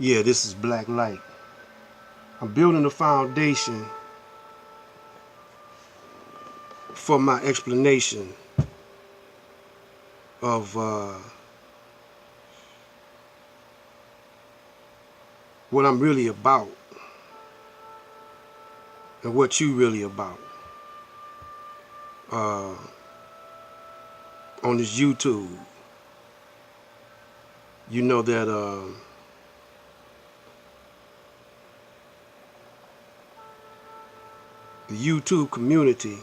Yeah, this is Black Light. I'm building a foundation for my explanation of what I'm really about and what you really about uh, on this YouTube. You know that the YouTube community,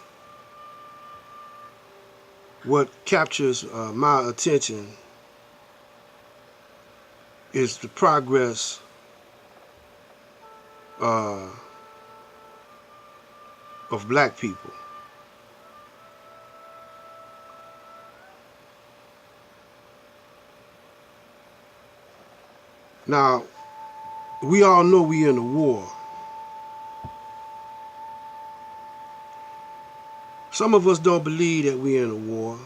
what captures my attention is the progress uh, of black people. Now, we all know we in a war. Some of us don't believe that we're in a war,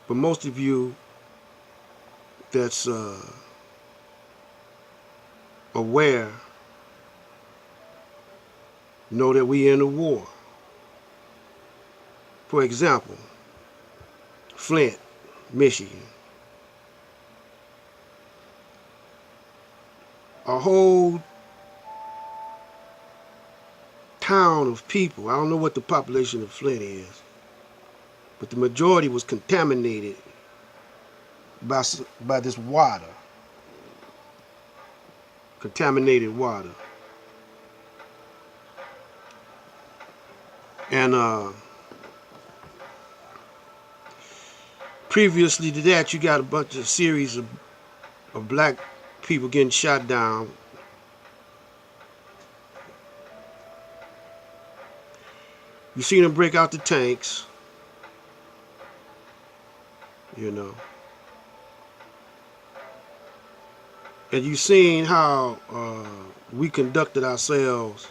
but most of you that's aware know that we're in a war. For example, Flint, Michigan. A whole town of people, I don't know what the population of Flint is, but the majority was contaminated by this water, contaminated water. And previously to that, you got a bunch of series of black people getting shot down. You seen them break out the tanks, you know. And you seen how we conducted ourselves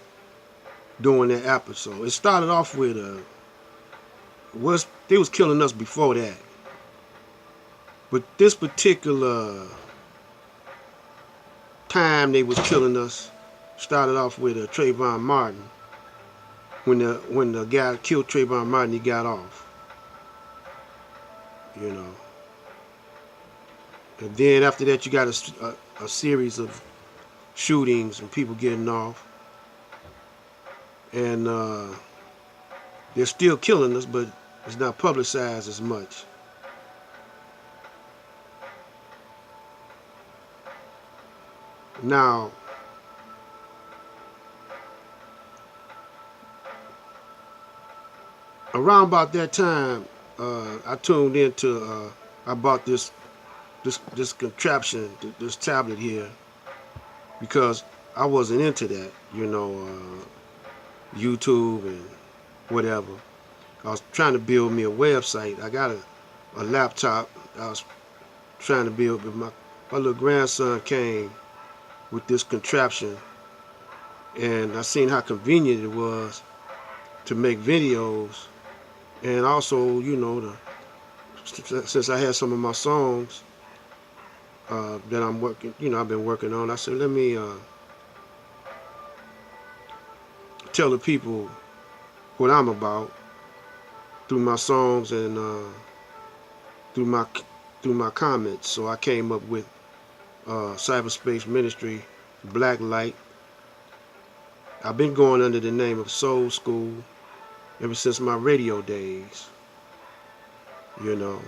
during that episode. It started off with they was killing us before that, but this particular time they was killing us started off with Trayvon Martin. When the guy killed Trayvon Martin, he got off, you know. And then after that, you got a series of shootings and people getting off. And they're still killing us, but it's not publicized as much. Now, around about that time, I tuned into, I bought this contraption, this tablet here, because I wasn't into that, you know, YouTube and whatever. I was trying to build me a website. I got a laptop. I was trying to build, but my little grandson came with this contraption, and I seen how convenient it was to make videos, and also, you know, since I had some of my songs that I'm working, you know, I've been working on, I said, let me tell the people what I'm about through my songs and through my comments. So I came up with Cyberspace Ministry, Black Light. I've been going under the name of Soul School ever since my radio days, you know.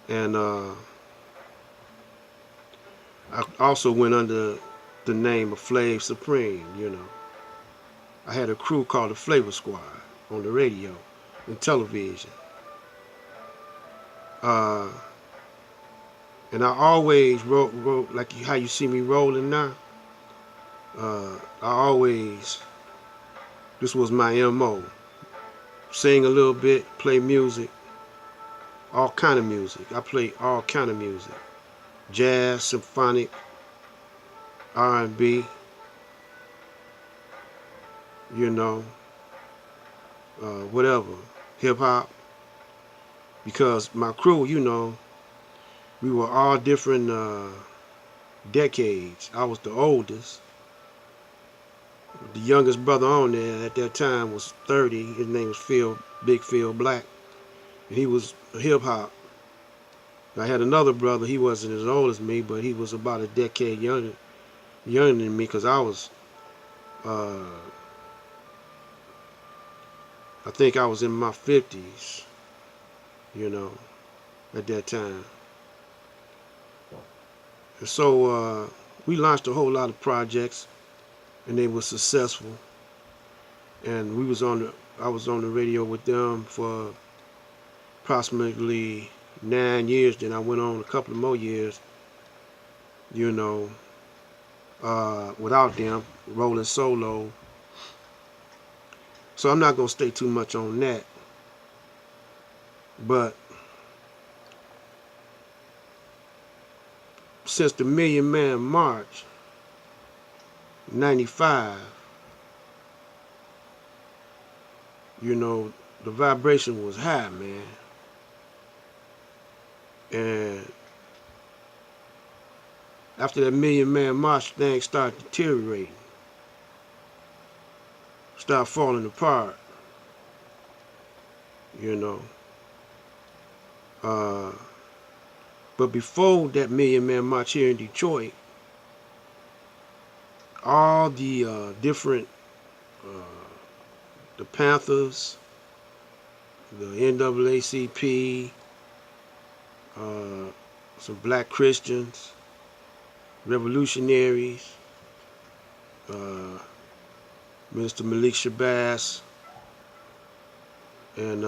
And I also went under the name of Flav Supreme, you know. I had a crew called the Flavor Squad on the radio and television. And I always wrote like how you see me rolling now. This was my MO. Sing a little bit, play music, all kind of music. I play all kind of music. Jazz, symphonic, R&B, you know, whatever, hip hop. Because my crew, you know, we were all different decades. I was the oldest. The youngest brother on there at that time was 30. His name was Big Phil Black, and he was hip hop. I had another brother. He wasn't as old as me, but he was about a decade younger than me, because uh, I think I was in my 50s, you know, at that time. And so we launched a whole lot of projects, and they were successful. And I was on the radio with them for approximately 9 years. Then I went on a couple of more years, you know, without them, rolling solo. So I'm not gonna stay too much on that. But since the Million Man March, 95, you know, the vibration was high, man. And after that Million Man March, things started deteriorating, started falling apart, you know. But before that Million Man March here in Detroit, all the different, the Panthers, the NAACP, some black Christians, revolutionaries, Minister Malik Shabazz, and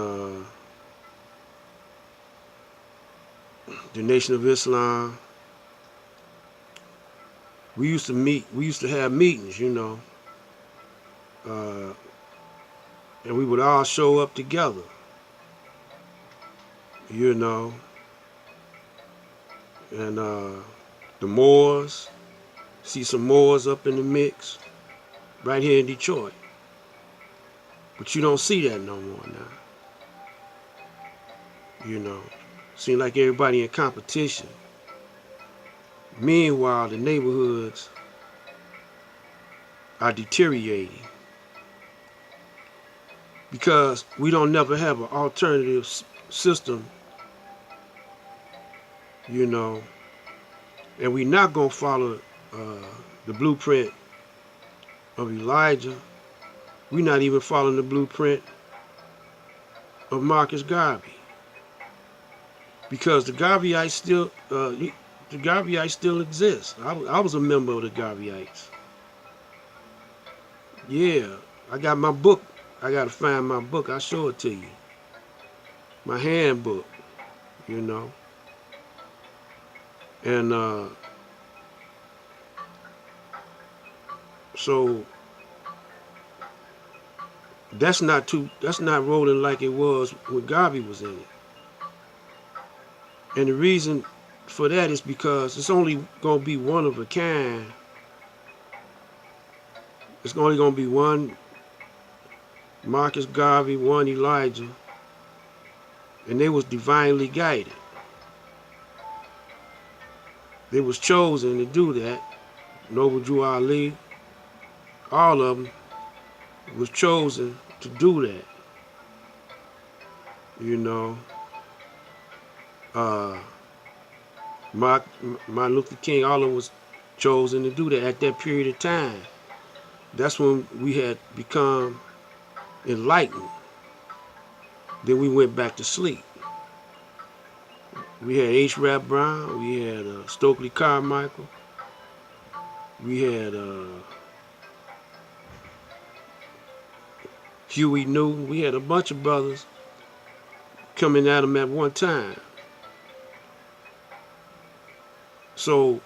the Nation of Islam. We used to have meetings, you know, and we would all show up together, you know, and the Moors, see some Moors up in the mix, right here in Detroit. But you don't see that no more now, you know. Seem like everybody in competition. Meanwhile, the neighborhoods are deteriorating because we don't never have an alternative system, you know, and we're not going to follow the blueprint of Elijah. We're not even following the blueprint of Marcus Garvey, because the Garveyites still exist. I was a member of the Garveyites. Yeah, I got my book. I got to find my book. I'll show it to you. My handbook, you know. And so that's not rolling like it was when Garvey was in it. And the reason for that is because it's only going to be one of a kind. It's only going to be one Marcus Garvey, one Elijah, and they was divinely guided. They was chosen to do that. Noble Drew Ali, all of them was chosen to do that. You know, Martin Luther King, all of them was chosen to do that at that period of time. That's when we had become enlightened. Then we went back to sleep. We had H. Rap Brown, we had Stokely Carmichael, we had Huey Newton. We had a bunch of brothers coming at them at one time. So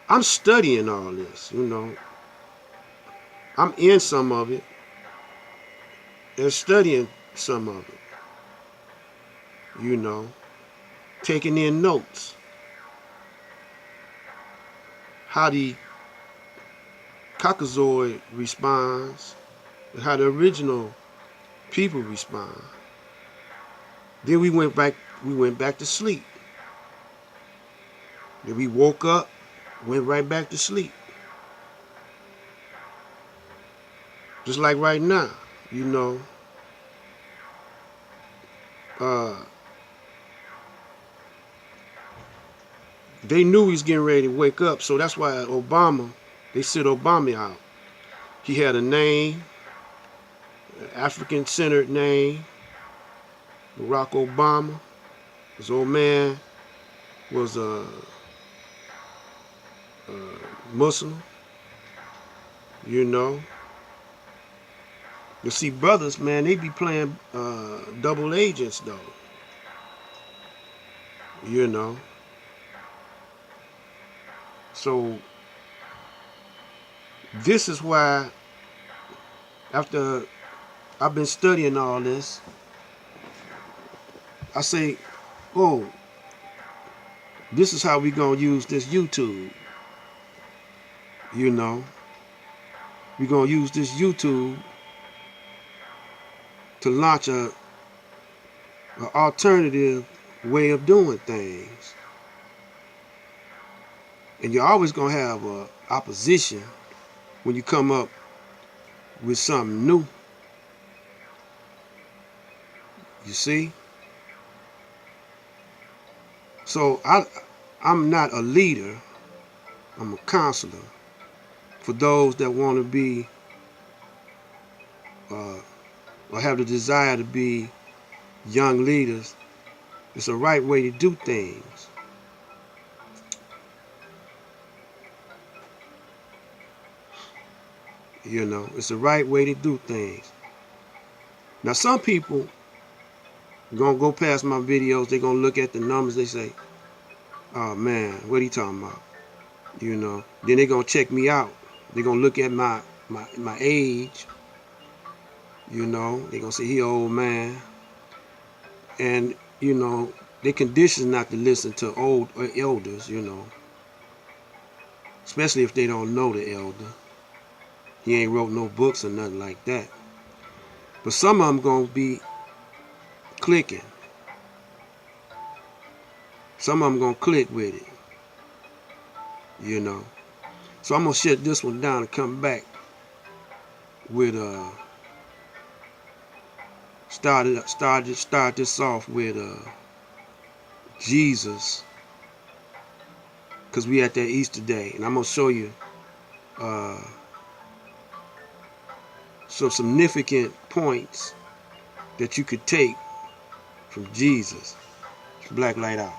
I'm studying all this, you know. I'm in some of it and studying some of it, you know, taking in notes. How the Caucasoid responds and how the original people respond. Then we went back to sleep. Then we woke up, went right back to sleep. Just like right now, you know. Uh, they knew he was getting ready to wake up, so that's why they sit Obama out. He had a name, an African-centered name, Barack Obama. His old man was a Muslim, you know. You see, brothers, man, they be playing double agents, though, you know. So this is why, after I've been studying all this, I say, oh, this is how we gonna use this YouTube, you know. We gonna use this YouTube to launch a alternative way of doing things. And you're always gonna have a opposition when you come up with something new. You see? So I'm not a leader. I'm a counselor for those that want to be or have the desire to be young leaders. It's a right way to do things. You know, it's the right way to do things. Now, some people gonna go past my videos. They're gonna look at the numbers. They say, "Oh man, what are you talking about?" You know. Then they're gonna check me out. They're gonna look at my age. You know, they're gonna say he an old man, and you know they conditioned not to listen to old elders. You know, especially if they don't know the elder. He ain't wrote no books or nothing like that. But some of them gonna be clicking. Some of them gonna click with it. You know. So I'm gonna shut this one down and come back with start this off with Jesus, because we at that Easter day, and I'm gonna show you some significant points that you could take from Jesus. Black Light Out.